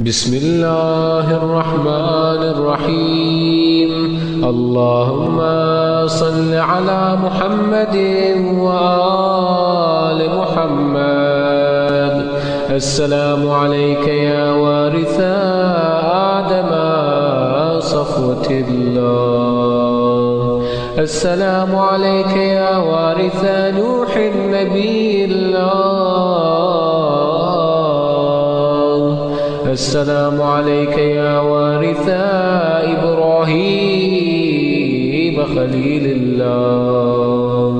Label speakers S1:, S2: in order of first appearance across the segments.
S1: بسم الله الرحمن الرحيم. اللهم صل على محمد وآل محمد. السلام عليك يا وارث آدم صفوة الله. السلام عليك يا وارث نوح نبي الله. السلام عليك يا وارث إبراهيم خليل الله.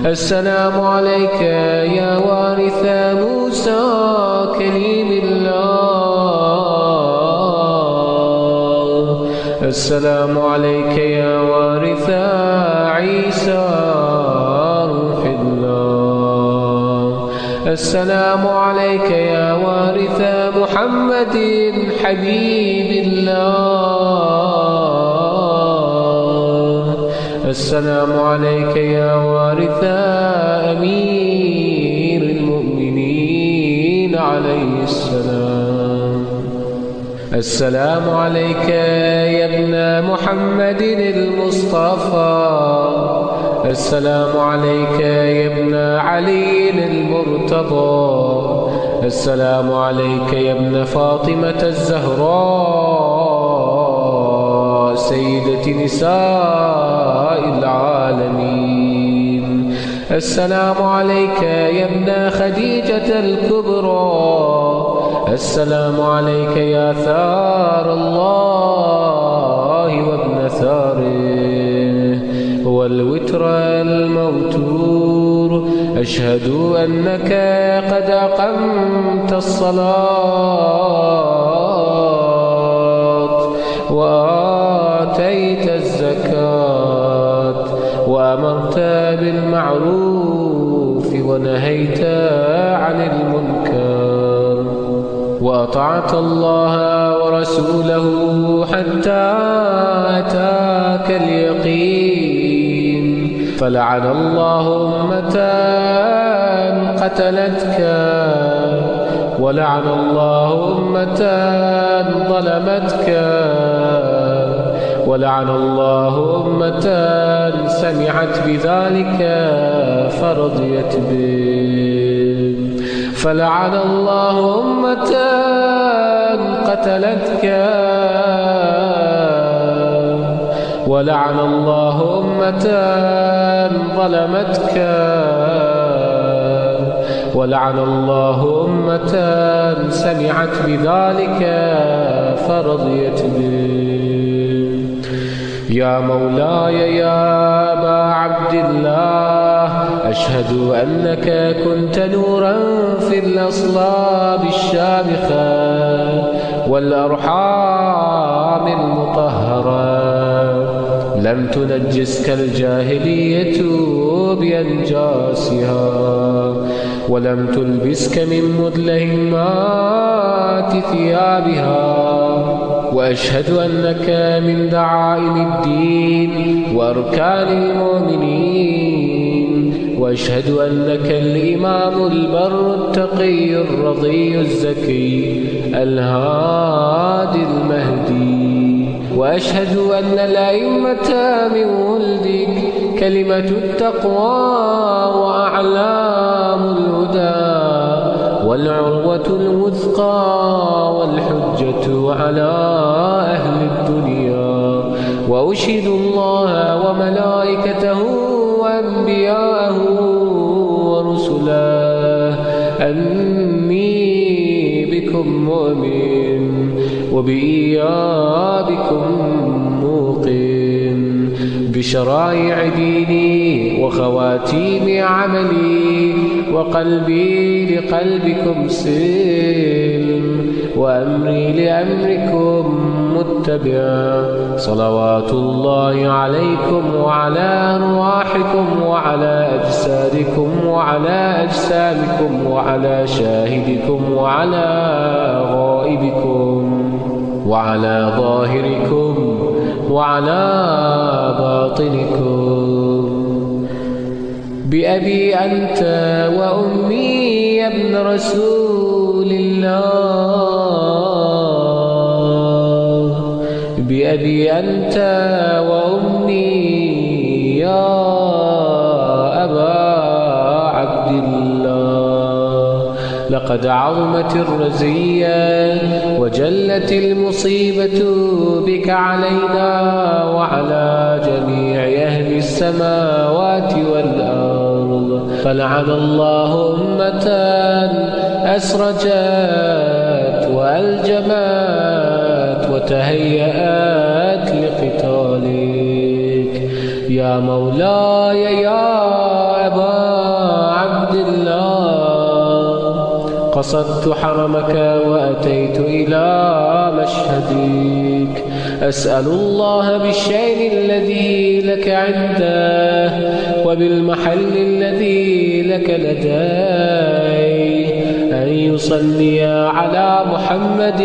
S1: السلام عليك يا وارث موسى كليم الله. السلام عليك يا وارث عيسى روح الله. السلام عليك يا وارث محمد حبيب الله. السلام عليك يا وارث أمير المؤمنين عليه السلام. السلام عليك يا ابن محمد المصطفى. السلام عليك يا ابن علي المرتضى. السلام عليك يا ابن فاطمة الزهراء سيدة نساء العالمين. السلام عليك يا ابن خديجة الكبرى. السلام عليك يا ثار الله وابن ثاره والوتر الموتور. أشهد أنك قد أقمت الصلاة وآتيت الزكاة وأمرت بالمعروف ونهيت عن المنكر وأطعت الله ورسوله حتى أتاك اليقين. فلعن الله أمة قتلتك ولعن الله أمة ظلمتك ولعن الله أمة سمعت بذلك فرضيت به. فلعن الله أمة قتلتك ولعن الله أمة ظلمتك ولعن الله أمة سمعت بذلك فرضيت به. يا مولاي يا أبا عبد الله، أشهد أنك كنت نورا في الأصلاب الشامخة والأرحام المطهرة. لم تنجسك الجاهلية بأنجاسها ولم تلبسك من مدلهمات ثيابها. وأشهد أنك من دعائم الدين وأركان المؤمنين. وأشهد أنك الإمام البر التقي الرضي الزكي الهادي المهدي. وأشهد أن الأئمة من ولدك كلمة التقوى وأعلام الهدى والعروة الوثقى والحجة على أهل الدنيا. وأشهد الله وملائكته وأنبياءه ورسله أني بكم مؤمن وبإيابكم موقن بشرائع ديني وخواتيم عملي. وقلبي لقلبكم سلم وأمري لأمركم متبع. صلوات الله عليكم وعلى أرواحكم وعلى أجسادكم وعلى أجسامكم وعلى شاهدكم وعلى غائبكم وعلى ظاهركم وعلى باطنكم. بأبي أنت وأمي يا ابن رسول الله. بأبي أنت وأمي يا أبا عبد الله. لقد عظمت الرزية وجلت المصيبة بك علينا وعلى جميع أهل السماوات والأرض، فلعن الله أمة أسرجت وألجمت وتهيأت لقتالك. يا مولاي يا أبا عبد الله، قصدت حرمك وأتيت إلى مشهدك، أسأل الله بالشأن الذي لك عنده وبالمحل الذي لك لديه أن يصلي على محمد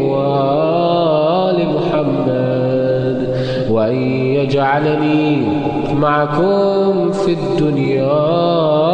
S1: وآل محمد، وأن يجعلني معكم في الدنيا